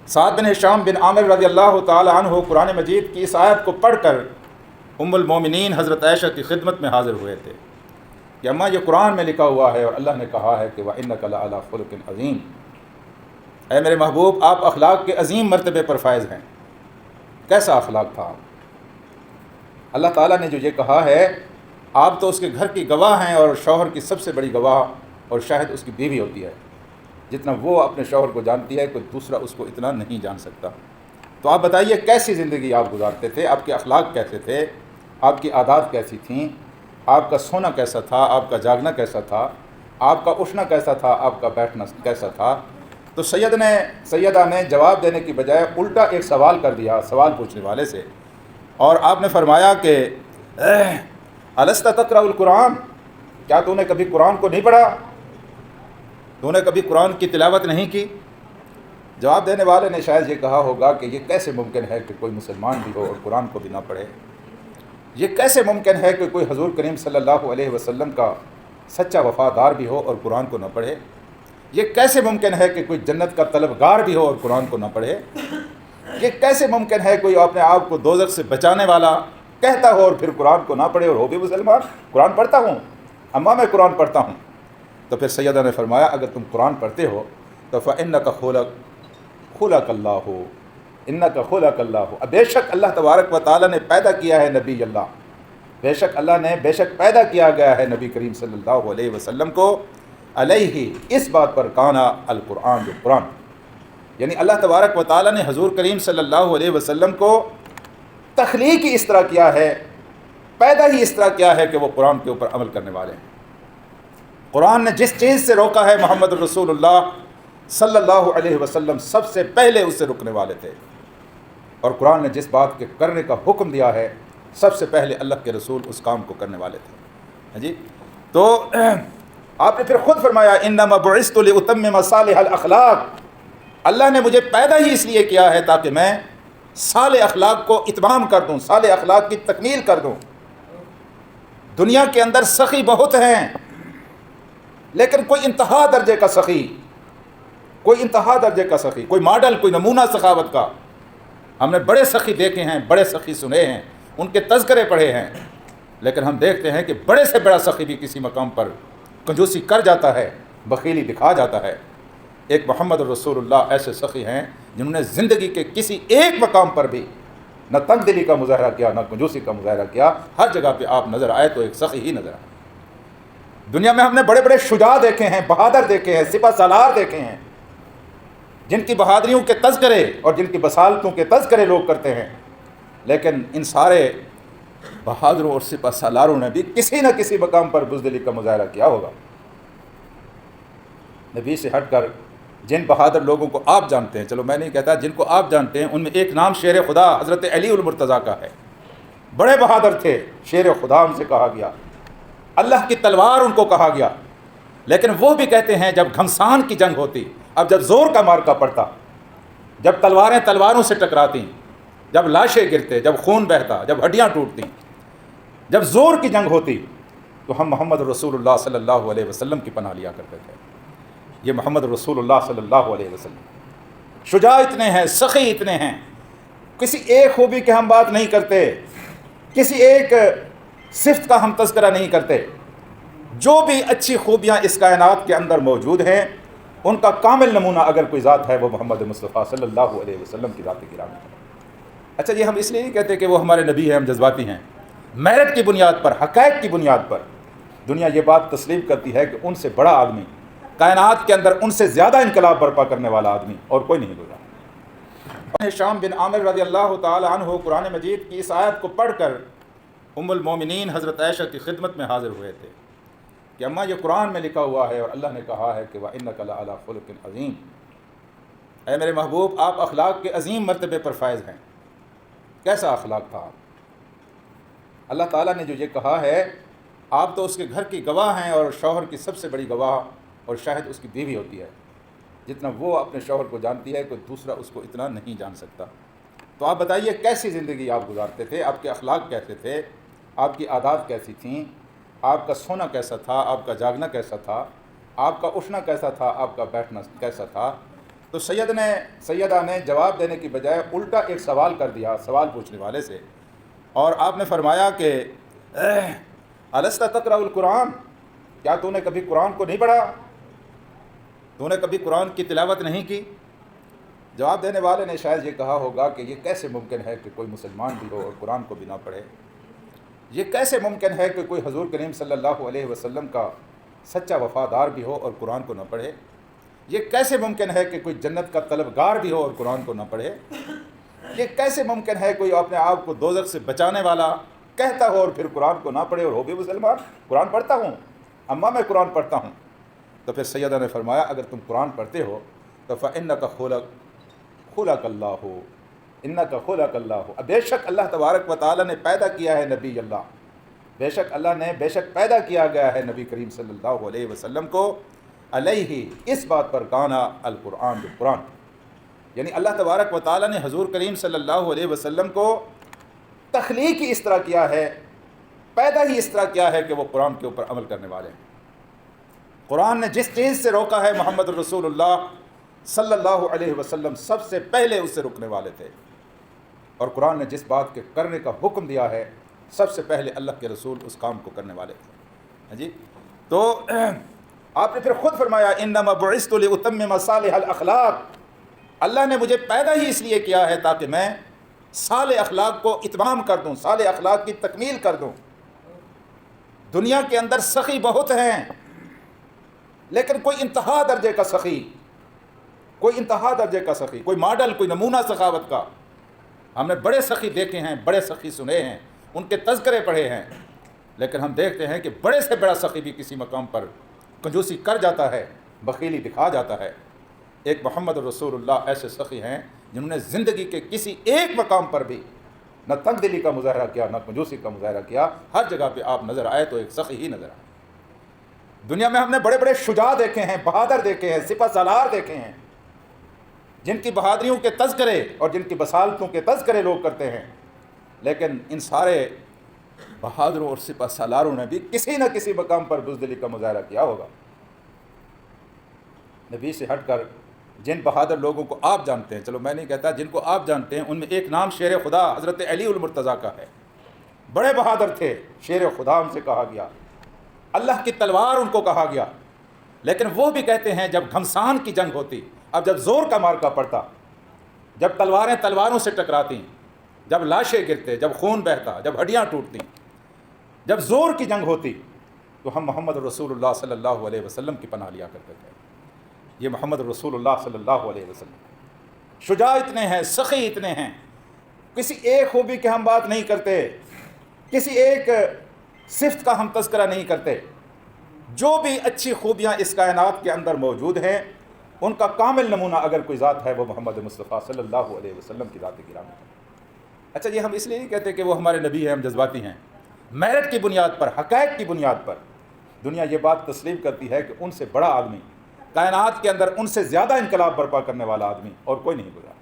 سعد بن ہشام بن عامر رضی اللہ تعالی عنہ قرآن مجید کی اس آیت کو پڑھ کر ام المومنین حضرت عائشہ کی خدمت میں حاضر ہوئے تھے کہ اماں یہ قرآن میں لکھا ہوا ہے اور اللہ نے کہا ہے کہ وَإِنَّكَ لَعَلَىٰ خُلُقٍ عَظِيمٍ، اے میرے محبوب آپ اخلاق کے عظیم مرتبے پر فائز ہیں۔ کیسا اخلاق تھا اللہ تعالیٰ نے جو یہ کہا ہے، آپ تو اس کے گھر کی گواہ ہیں اور شوہر کی سب سے بڑی گواہ اور شاہد اس کی بیوی ہوتی ہے۔ جتنا وہ اپنے شوہر کو جانتی ہے کوئی دوسرا اس کو اتنا نہیں جان سکتا۔ تو آپ بتائیے کیسی زندگی آپ گزارتے تھے، آپ کے اخلاق کیسے تھے، آپ کی عادات کیسی تھیں، آپ کا سونا کیسا تھا، آپ کا جاگنا کیسا تھا، آپ کا اٹھنا کیسا تھا، آپ کا بیٹھنا کیسا تھا۔ تو سیدہ نے جواب دینے کی بجائے الٹا ایک سوال کر دیا سوال پوچھنے والے سے، اور آپ نے فرمایا کہ الست تقرأ القرآن، کیا تو نے کبھی قرآن کو نہیں پڑھا، تو نے کبھی قرآن کی تلاوت نہیں کی؟ جواب دینے والے نے شاید یہ کہا ہوگا کہ یہ کیسے ممکن ہے کہ کوئی مسلمان بھی ہو اور قرآن کو بھی نہ پڑھے، یہ کیسے ممکن ہے کہ کوئی حضور کریم صلی اللہ علیہ وسلم کا سچا وفادار بھی ہو اور قرآن کو نہ پڑھے، یہ کیسے ممکن ہے کہ کوئی جنت کا طلبگار بھی ہو اور قرآن کو نہ پڑھے، یہ کیسے ممکن ہے کوئی اپنے آپ کو دوزخ سے بچانے والا کہتا ہو اور پھر قرآن کو نہ پڑھے اور ہو بھی مسلمان۔ قرآن پڑھتا ہوں اماں، میں قرآن پڑھتا ہوں۔ تو پھر سیدہ نے فرمایا اگر تم قرآن پڑھتے ہو تو فَإِنَّكَ خُلَقَ اللَّهُ إِنَّكَ خُلَقَ اللَّهُ، بے شک اللہ تبارک و تعالیٰ نے پیدا کیا ہے نبی اللہ، بے شک اللہ نے بے شک پیدا کیا گیا ہے نبی کریم صلی اللہ علیہ وسلم کو، علیہ اس بات پر کانا القرآن، جو قرآن، یعنی اللہ تبارک و تعالیٰ نے حضور کریم صلی اللہ علیہ وسلم کو تخلیق ہی اس طرح کیا ہے، پیدا ہی اس طرح کیا ہے کہ وہ قرآن کے اوپر عمل کرنے والے ہیں۔ قرآن نے جس چیز سے روکا ہے محمد الرسول اللہ صلی اللہ علیہ وسلم سب سے پہلے اس سے رکنے والے تھے، اور قرآن نے جس بات کے کرنے کا حکم دیا ہے سب سے پہلے اللہ کے رسول اس کام کو کرنے والے تھے۔ جی تو آپ نے پھر خود فرمایا انما بعثت لاتمم صالح الاخلاق، اللہ نے مجھے پیدا ہی اس لیے کیا ہے تاکہ میں صالح اخلاق کو اتمام کر دوں، صالح اخلاق کی تکمیل کر دوں۔ دنیا کے اندر سخی بہت ہیں، لیکن کوئی انتہا درجے کا سخی، کوئی انتہا درجے کا سخی، کوئی ماڈل، کوئی نمونہ سخاوت کا ہم نے بڑے سخی دیکھے ہیں، بڑے سخی سنے ہیں، ان کے تذکرے پڑھے ہیں، لیکن ہم دیکھتے ہیں کہ بڑے سے بڑا سخی بھی کسی مقام پر کنجوسی کر جاتا ہے، بخیلی دکھا جاتا ہے۔ ایک محمد الرسول اللہ ایسے سخی ہیں جنہوں نے زندگی کے کسی ایک مقام پر بھی نہ تنگ دلی کا مظاہرہ کیا، نہ کنجوسی کا مظاہرہ کیا، ہر جگہ پہ آپ نظر آئے تو ایک سخی ہی نظر آئے۔ دنیا میں ہم نے بڑے بڑے شجاع دیکھے ہیں، بہادر دیکھے ہیں، سپہ سالار دیکھے ہیں، جن کی بہادریوں کے تذکرے اور جن کی بصالتوں کے تذکرے لوگ کرتے ہیں، لیکن ان سارے بہادروں اور سپہ سالاروں نے بھی کسی نہ کسی مقام پر بزدلی کا مظاہرہ کیا ہوگا۔ نبی سے ہٹ کر جن بہادر لوگوں کو آپ جانتے ہیں، چلو میں نہیں کہتا جن کو آپ جانتے ہیں، ان میں ایک نام شیر خدا حضرت علی المرتضیٰ کا ہے۔ بڑے بہادر تھے، شیر خدا ان سے کہا گیا، اللہ کی تلوار ان کو کہا گیا، لیکن وہ بھی کہتے ہیں جب گھمسان کی جنگ ہوتی، اب جب زور کا مارکا پڑتا، جب تلواریں تلواروں سے ٹکراتی، جب لاشیں گرتے، جب خون بہتا، جب ہڈیاں ٹوٹتی، جب زور کی جنگ ہوتی، تو ہم محمد رسول اللہ صلی اللہ علیہ وسلم کی پناہ لیا کرتے تھے۔ یہ محمد رسول اللہ صلی اللہ علیہ وسلم شجاع اتنے ہیں، سخی اتنے ہیں، کسی ایک خوبی کی ہم بات نہیں کرتے، کسی ایک صفت کا ہم تذکرہ نہیں کرتے، جو بھی اچھی خوبیاں اس کائنات کے اندر موجود ہیں ان کا کامل نمونہ اگر کوئی ذات ہے وہ محمد مصطفیٰ صلی اللہ علیہ وسلم کی ذات گرامی ہے۔ اچھا یہ ہم اس لیے نہیں کہتے کہ وہ ہمارے نبی ہیں، ہم جذباتی ہیں، میرٹ کی بنیاد پر، حقائق کی بنیاد پر دنیا یہ بات تسلیم کرتی ہے کہ ان سے بڑا آدمی کائنات کے اندر، ان سے زیادہ انقلاب برپا کرنے والا آدمی اور کوئی نہیں گزرا۔ ہشام بن عامر رضی اللہ تعالی عنہ قرآن مجید کی اس آیت کو پڑھ کر ام المومنین حضرت عائشہ کی خدمت میں حاضر ہوئے تھے کہ اماں یہ قرآن میں لکھا ہوا ہے اور اللہ نے کہا ہے کہ وَإِنَّكَ لَعَلَىٰ خُلُقٍ عَظِيمٍ، اے میرے محبوب آپ اخلاق کے عظیم مرتبے پر فائز ہیں۔ کیسا اخلاق تھا آپ؟ اللہ تعالیٰ نے جو یہ کہا ہے، آپ تو اس کے گھر کی گواہ ہیں اور شوہر کی سب سے بڑی گواہ اور شاہد اس کی بیوی ہوتی ہے۔ جتنا وہ اپنے شوہر کو جانتی ہے کوئی دوسرا اس کو اتنا نہیں جان سکتا۔ تو آپ بتائیے کیسی زندگی آپ گزارتے تھے، آپ کے اخلاق کیسے تھے، آپ کی عادات کیسی تھیں، آپ کا سونا کیسا تھا، آپ کا جاگنا کیسا تھا، آپ کا اٹھنا کیسا تھا، آپ کا بیٹھنا کیسا تھا۔ تو سیدہ نے جواب دینے کی بجائے الٹا ایک سوال کر دیا سوال پوچھنے والے سے، اور آپ نے فرمایا کہ الست تقرأ القرآن، کیا تو نے کبھی قرآن کو نہیں پڑھا؟ تو نے کبھی قرآن کی تلاوت نہیں کی؟ جواب دینے والے نے شاید یہ کہا ہوگا کہ یہ کیسے ممکن ہے کہ کوئی مسلمان بھی ہو اور قرآن کو بھی نہ پڑھے؟ یہ کیسے ممکن ہے کہ کوئی حضور کریم صلی اللہ علیہ وسلم کا سچا وفادار بھی ہو اور قرآن کو نہ پڑھے؟ یہ کیسے ممکن ہے کہ کوئی جنت کا طلبگار بھی ہو اور قرآن کو نہ پڑھے؟ یہ کیسے ممکن ہے کوئی اپنے آپ کو دوزخ سے بچانے والا کہتا ہو اور پھر قرآن کو نہ پڑھے اور ہو بھی مسلمان؟ قرآن پڑھتا ہوں اماں، میں قرآن پڑھتا ہوں۔ تو پھر سیدہ نے فرمایا اگر تم قرآن پڑھتے ہو تو فَإِنَّكَ خُلَقَ اللَّهُ اِنَّكَ خُلَقَ اللَّهُ، بے شک اللہ تبارک و تعالیٰ نے پیدا کیا ہے نبی اللہ، بے شک اللہ نے بے شک پیدا کیا گیا ہے نبی کریم صلی اللہ علیہ وسلم کو، علیہ، اس بات پر کانا القرآن بالقرآن، یعنی اللہ تبارک و تعالیٰ نے حضور کریم صلی اللہ علیہ وسلم کو تخلیق ہی اس طرح کیا ہے، پیدا ہی اس طرح کیا ہے کہ وہ قرآن کے اوپر عمل کرنے والے ہیں۔ قرآن نے جس چیز سے روکا ہے محمد رسول اللہ صلی اللہ علیہ وسلم سب سے پہلے اس سے رکنے والے تھے، اور قرآن نے جس بات کے کرنے کا حکم دیا ہے سب سے پہلے اللہ کے رسول اس کام کو کرنے والے تھے۔ جی تو آپ نے پھر خود فرمایا انما بعثت لاتمم صالح الاخلاق، اللہ نے مجھے پیدا ہی اس لیے کیا ہے تاکہ میں صالح اخلاق کو اتمام کر دوں، صالح اخلاق کی تکمیل کر دوں۔ دنیا کے اندر سخی بہت ہیں، لیکن کوئی انتہا درجے کا سخی، کوئی انتہا درجے کا سخی، کوئی ماڈل، کوئی نمونہ سخاوت کا، ہم نے بڑے سخی دیکھے ہیں، بڑے سخی سنے ہیں، ان کے تذکرے پڑھے ہیں، لیکن ہم دیکھتے ہیں کہ بڑے سے بڑا سخی بھی کسی مقام پر کنجوسی کر جاتا ہے، بخیلی دکھا جاتا ہے۔ ایک محمد رسول اللہ ایسے سخی ہیں جنہوں نے زندگی کے کسی ایک مقام پر بھی نہ تنگ دلی کا مظاہرہ کیا، نہ کنجوسی کا مظاہرہ کیا، ہر جگہ پہ آپ نظر آئے تو ایک سخی ہی نظر آئے۔ دنیا میں ہم نے بڑے بڑے شجاع دیکھے ہیں، بہادر دیکھے ہیں، سپہ سالار دیکھے ہیں، جن کی بہادریوں کے تذکرے اور جن کی بصالتوں کے تذکرے لوگ کرتے ہیں، لیکن ان سارے بہادروں اور سپہ سالاروں نے بھی کسی نہ کسی مقام پر بزدلی کا مظاہرہ کیا ہوگا۔ نبی سے ہٹ کر جن بہادر لوگوں کو آپ جانتے ہیں، چلو میں نہیں کہتا جن کو آپ جانتے ہیں، ان میں ایک نام شیر خدا حضرت علی المرتضیٰ کا ہے، بڑے بہادر تھے، شیر خدا ان سے کہا گیا، اللہ کی تلوار ان کو کہا گیا، لیکن وہ بھی کہتے ہیں جب گھمسان کی جنگ ہوتی، اب جب زور کا مارکا پڑتا، جب تلواریں تلواروں سے ٹکراتی، جب لاشیں گرتے، جب خون بہتا، جب ہڈیاں ٹوٹتی، جب زور کی جنگ ہوتی، تو ہم محمد رسول اللہ صلی اللہ علیہ وسلم کی پناہ لیا کرتے تھے۔ یہ محمد رسول اللہ صلی اللہ علیہ وسلم شجاع اتنے ہیں، سخی اتنے ہیں، کسی ایک خوبی کی ہم بات نہیں کرتے، کسی ایک صفت کا ہم تذکرہ نہیں کرتے، جو بھی اچھی خوبیاں اس کائنات کے اندر موجود ہیں ان کا کامل نمونہ اگر کوئی ذات ہے وہ محمد مصطفیٰ صلی اللہ علیہ وسلم کی ذات گرامی ہے۔ اچھا یہ ہم اس لیے نہیں کہتے کہ وہ ہمارے نبی ہیں، ہم جذباتی ہیں، میرٹ کی بنیاد پر، حقائق کی بنیاد پر دنیا یہ بات تسلیم کرتی ہے کہ ان سے بڑا آدمی کائنات کے اندر، ان سے زیادہ انقلاب برپا کرنے والا آدمی اور کوئی نہیں گزرا۔